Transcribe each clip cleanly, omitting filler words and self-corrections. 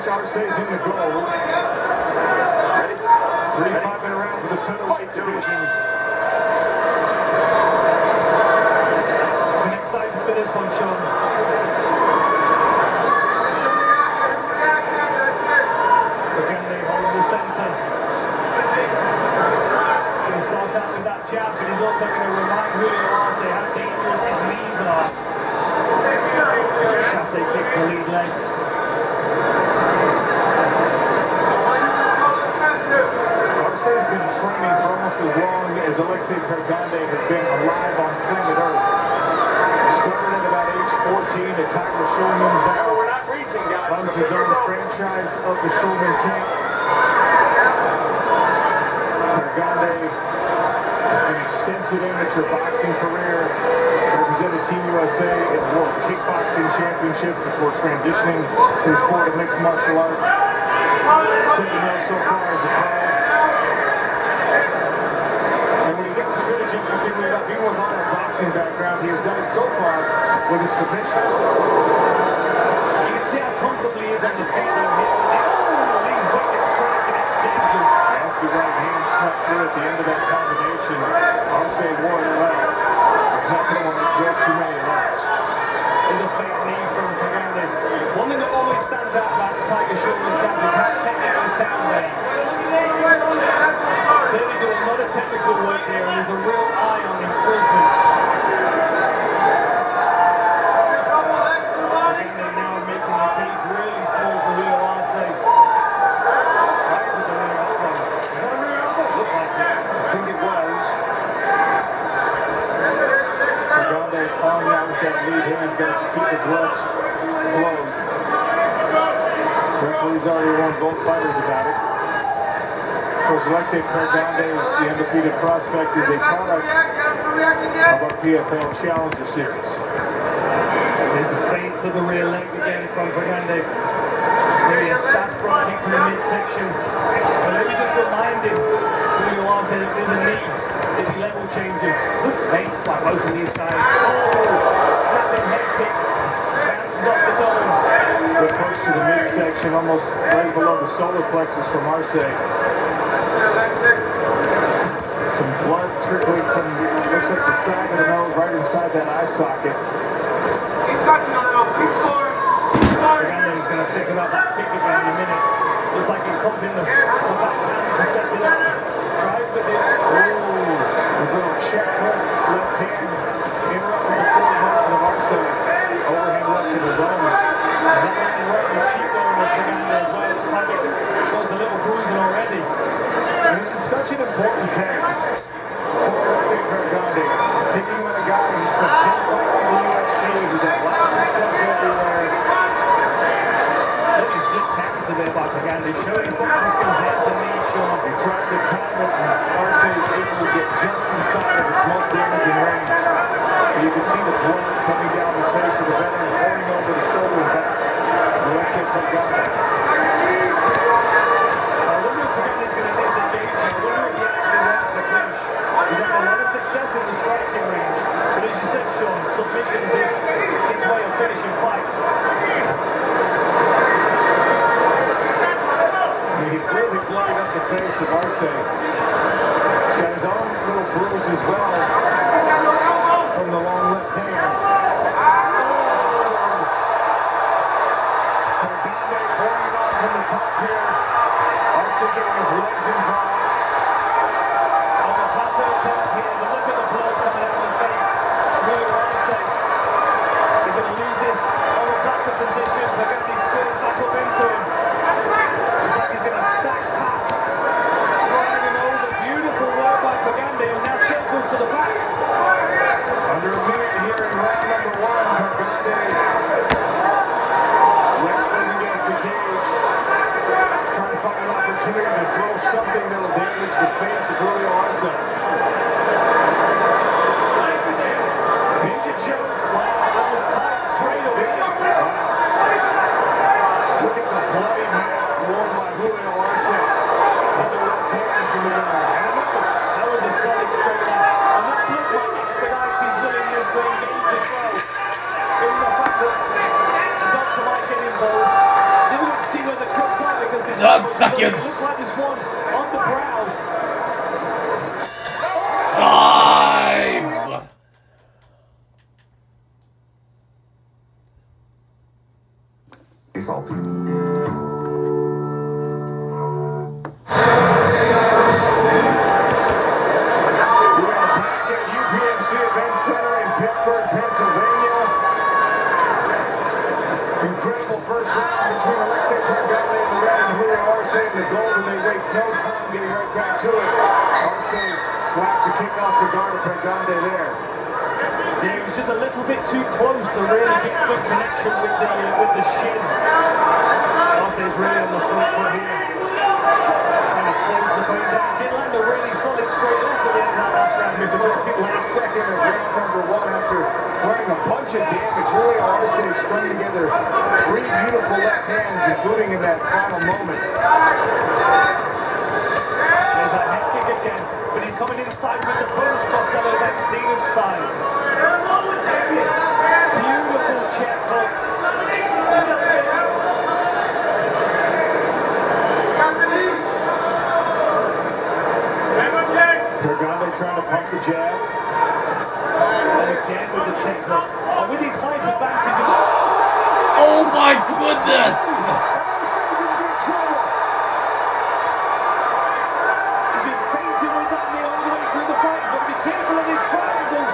rounds. Arcee's in the goal. Ready? 3 5-minute rounds of the featherweight division. I'm excited for this one, Sean. Again, they hold the centre. He'll start out with that jab, but he's also going to remind Julio Arce how dangerous his knees are. Chasse kicks the lead leg. Arcee's been training for almost as long as Alexei Pregande has been alive on planet Earth. Started at about age 14 at Tiger Schulman's now. We're not reaching, guys. Runs his own franchise of the Schulman camp. Pregande, an extensive amateur boxing career, represented Team USA in the World Kickboxing Championship before transitioning to the sport of mixed martial arts. Sitting there so far as a pro. And when he gets the finish, interestingly enough, even with all that boxing background, he has done it so far with his submission. You can see how comfortably he is on the feet though here. Oh, he's wicked strike and it's dangerous. Nasty right hand snuck through at the end of that combination. Arce wore it well. Not going to want to go too many rounds. There's a fake knee from Pregande. One thing that always stands out about the Tiger Schulman camp is how technically sound they are. Clearly do a lot of technical work here and there's a real eye on improvement. Pregande now making the cage really small for Julio Arce. Right with the rear elbow. Is that a rear elbow? Looked like it. I think it was. Pregande falling out with that lead hand. He's got to keep the gloves closed. Referee's already warned both fighters about it. Of course, Alexei Pregande, the undefeated prospect, is a product of our PFL Challenger Series. There's the feints of the rear leg again from Pregande. Maybe a stab front kick to the midsection. But let me just remind him, Julio Arce, that there's a knee. There's level changes. Good feints like most of these guys. Oh, snapping head kick. Bounces off the dome. Good push to the midsection, almost right below the solar plexus from Arce. Some blood trickling from, looks like the side of the nose, right inside that eye socket. Keep touching a little. Keep scoring. Keep scoring. Pregande's going to pick him up that kick again in a minute. Looks like he's pumping the backhand to set it up. Tries with it. Ooh, a little check hook, left hand, interrupted the full motion of Arce. Overhand left to the zone. That landing right in the cheekbone of Pregande as well. It's like it shows a little bruising already. And this is such an important test for Alexei Pregande. Taking him on a guy who's put 10 fights in the UFC, who's had lots of success everywhere. Looking slick counter there by Pregande, showing boxing skills there to me, Sean. He tried to time it, and Arce was able to get just inside of its most damaging range. And you can see the blood coming down the face of the veteran, pouring over the shoulder and back of Alexei Pregande. I wonder if Pregande's going to disengage here. I wonder if he actually wants to clinch. He's had a lot of success in the striking range. But as you said, Sean, submissions is his way of finishing fights. He's really bloodied up the face of Arce. He's got his own little bruise as well from the long left hand. Pregande pouring it on from the top here. Arce getting his legs involved. On the plateau attempt here, but look at the blood coming out of the face. Julio Arce is going to lose this on the plateau position. Pregande squares back up into him. Looks like he's going to stack pass. Running him over. Beautiful work by Pregande, and now circles to the back. Under a minute here in round number 1, Pregande wrestling against the cage, trying to find an opportunity to seconds. It looks like there's one on the brow. Time. Salty. Incredible first round between Alexei Pregane and the red and Julio Arce in the gold, and they waste no time getting right back to it. Arce slaps a kick off the guard of Pregane there. Yeah, he was just a little bit too close to really get good connection with the shin. Arce's really on the front foot here. Trying to close the fight down. Did land a really solid straight left at the end of that last round. Here's the last second of round number one after running a bunch of damage. Julio Arce strung together three beautiful left hands, including in that final moment. There's that head kick again, but he's coming inside with the punch, Costello, that Stevens style. Beautiful check hook. Pregane trying to pump the jab. And again with the check hook. And with his height advantage. Oh my goodness! Arce's in big trouble. He's been fainting with that knee all the way through the fight. He's got to be careful of his triangles.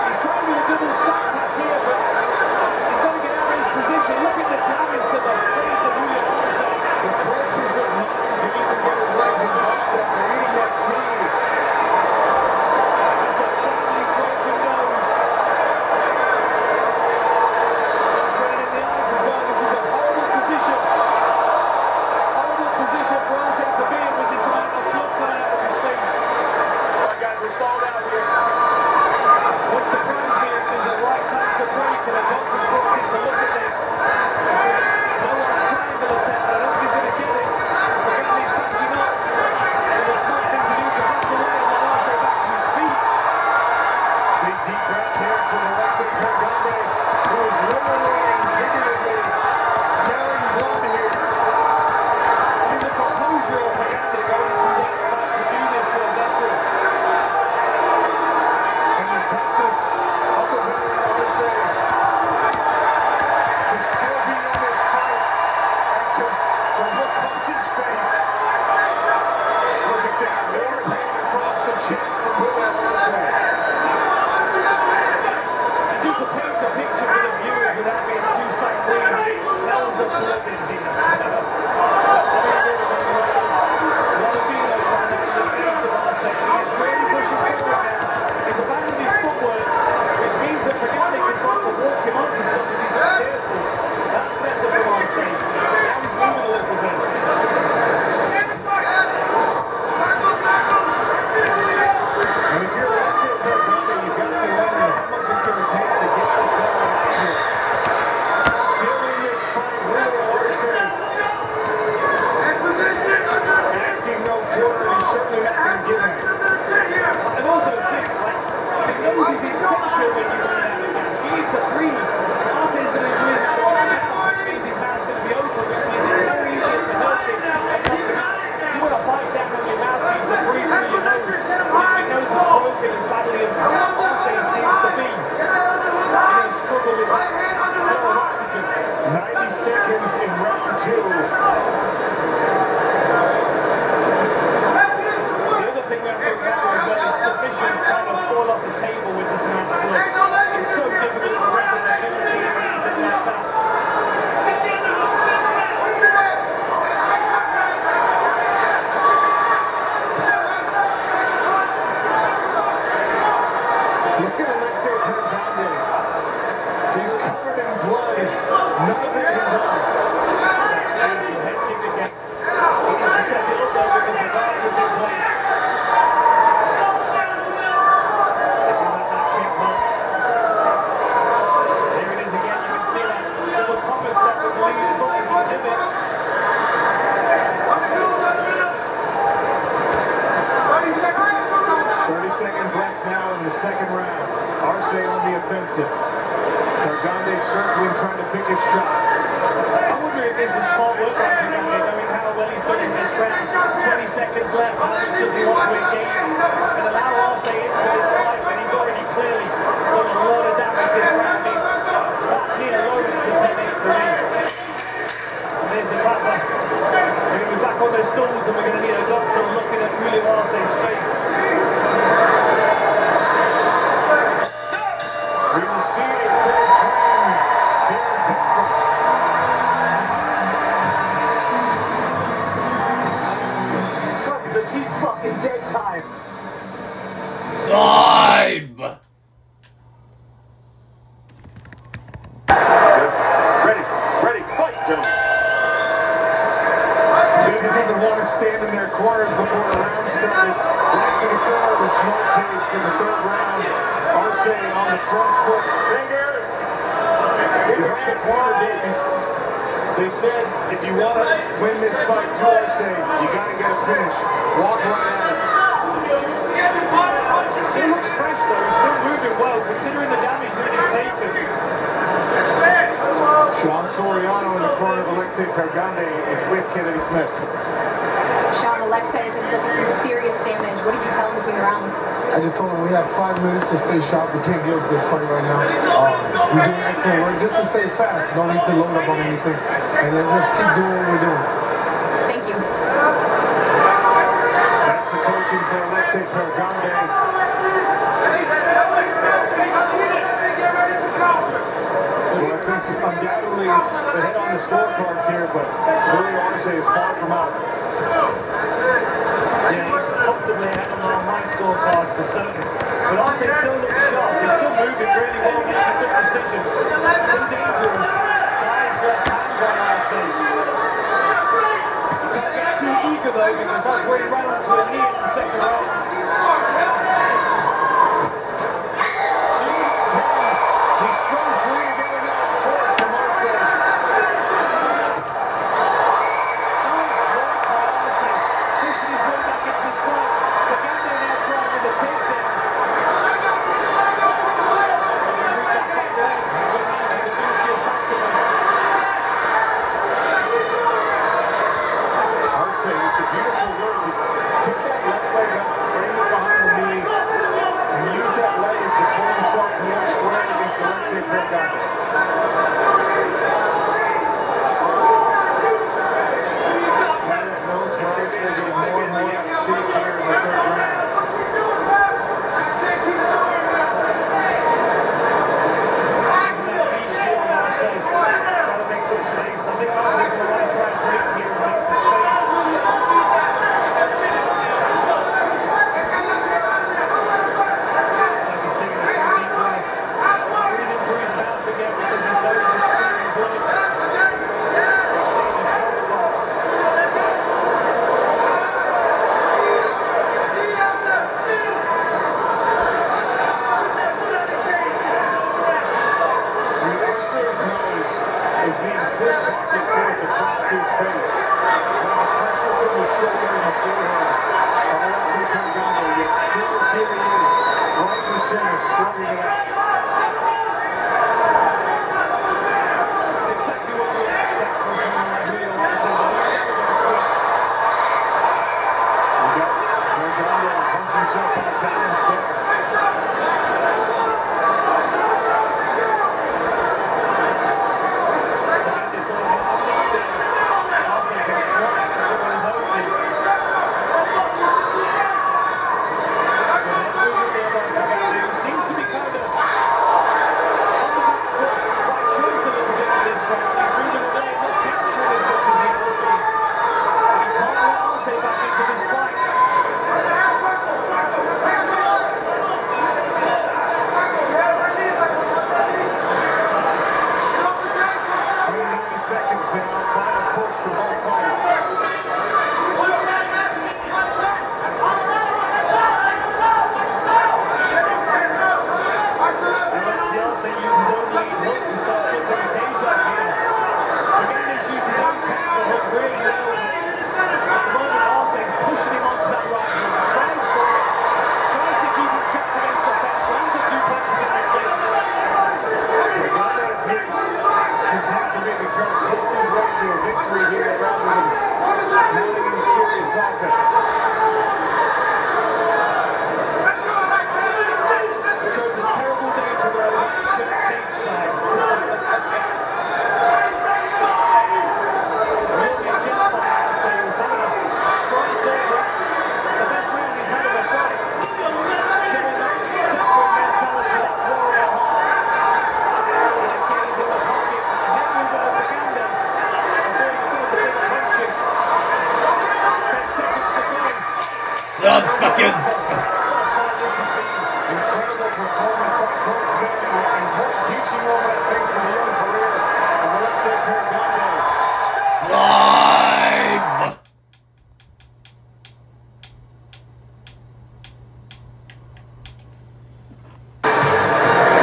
He's trying to do a double stack pass here, but he's got to get out of his position. Look at the damage to the face of Julio Arce. The presence of mind to even get his legs involved after eating that knee. That's a badly broken nose. That's right in the eyes as well. This is a horrible position. Horrible position for Arce to be in with this amount of blood coming out of his face. All right, guys, we're stalled out here. What surprised me is the right time to break, and I got from Brookins to look at this. No one triangle attempt, I don't think he's going to get it. Pagani's backing up. It was a smart thing to do to back away and then Arce back to his feet. Big deep breath here from Alexei Pregane, who is literally and figuratively smelling blood here. I mean, the composure of Pagani going through that fight to do this to a veteran. And the toughness of the veteran Arce to still be in this fight after the look on his face. Look at that, war hand across the chest from Julio Arce. And just to paint a picture for the viewers without being too sanguine, it smells of blood in here. I mean, really, a lot of Vino coming out of the face of Arce, and he's really pushing forward now. He's abandoning his footwork, which means that Pagani can start to walk him onto stuff if he's not careful. That's better for Arce. Now he's moving a little bit. And if you're Alexei Pregane, you've got to be wondering how much it's going to take to get this guy out here. Still in this fight, Julio Arce asking no quarter, he's certainly not going to give it. And also think, like, the nose is essential when you run out of gas. You need to breathe. Arce is going to breathe out of his mouth, which means his mouth's going to be open, which means it's so easy to hurt him and knock him out. You want to bite down on your mouthpiece and breathe through your nose. If your nose is broken as badly as Arce seems to be, you're going to struggle with that flow of oxygen. 90 seconds in round two. The other thing we have to remember is that his submissions kind of fall off the table with this amount of blood. It's so difficult to replicate anything like that. Look at Alexei Pregane. He's covered in blood. None of it is on. Beautiful head kick again. He needs to set it up though because the guard was in place. Looking at that check hook. There it is again. You can see that double combo step with the lead foot as he pivots. 30 seconds left now in the second round. Arce on the offensive. Pregane circling, trying to pick his shots. I wonder if this is smart work by Pagani, knowing how well he's done left. Harris doesn't want to engage and allow Arce into this fight when he's already clearly done a lot of damage in rounding. That near Lawrence to 10-8 for me. And there's the clapper. We're going to be back on their stools and we're going to need a doctor looking at Julio Arce's face. We will see a full train here in Pittsburgh. Because he's fucking dead time. Side! Ready, fight, gentlemen. They didn't even want to stand in their corners before the round started. Next to the center of the small cage for the third round. Arce on the front foot. Fingers! He's the corner, Davies. They said, if you want to win this fight to Arce, you got to get a finish. Walk right at it. He looks fresh though, he's still moving well considering the damage that he's taken. Sean Soriano in the corner of Alexei Pergande is with Kennedy Smith. Sean, Alexei is inflicting some serious damage. What did you tell him between the rounds? I just told him we have 5 minutes to stay sharp. We can't give up this fight right now. We're doing excellent work. Just to stay fast. Don't need to load up on anything. And let's just keep doing what we're doing. Thank you. That's the coaching for Alexei Pergande. Well, I think undoubtedly is ahead on the scorecards here, but Julio Arce is far from out. Yeah, he's comfortably ahead on my scorecard for certain. But Arce still looks sharp, he's still moving really well, making good decisions. Still dangerous. Fires left hand by Arce. Can't get too eager though, because that's where he ran onto a knee in the second round. He's strong through to get another fourth from Arce. Pushing his way back into this fight. Pergande now trying with the takedown. That back leg, going into the Duchius Maximus. Arce with the beautiful work. Pick that left leg up, frame it behind the knee, and use that leverage to pull himself more square against Alexei Pergande. That nose for Arce getting more and more out of shape here in the third round. Gotta make some space. I think Arce's going to want to try and break here and make some space. Like he's taking a few deep breaths. Breathing into his mouth again because his nose is streaming blood. Staying a shot box. Arce's nose is being pushed back and forth across his face. There's pressure from the shoulder and the forehead of Alexei Pergande, yet still here he is, right in the center, slugging it out. Exactly what we expect from someone like Julio Arce. We got Pergande punching himself out of balance there. Seems to be kind of of seconds. Incredible performance by Coach Manning and what teaching moment, I think, for the young career of Alexei Pergande. 5.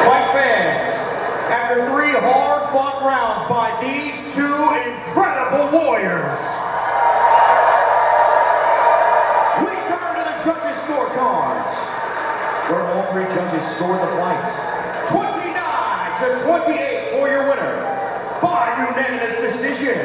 Fight fans, after 3 hard-fought rounds by these 2 incredible warriors, we turn to the judges' scorecards, where all 3 judges scored the fights 29-28 for your winner by unanimous decision.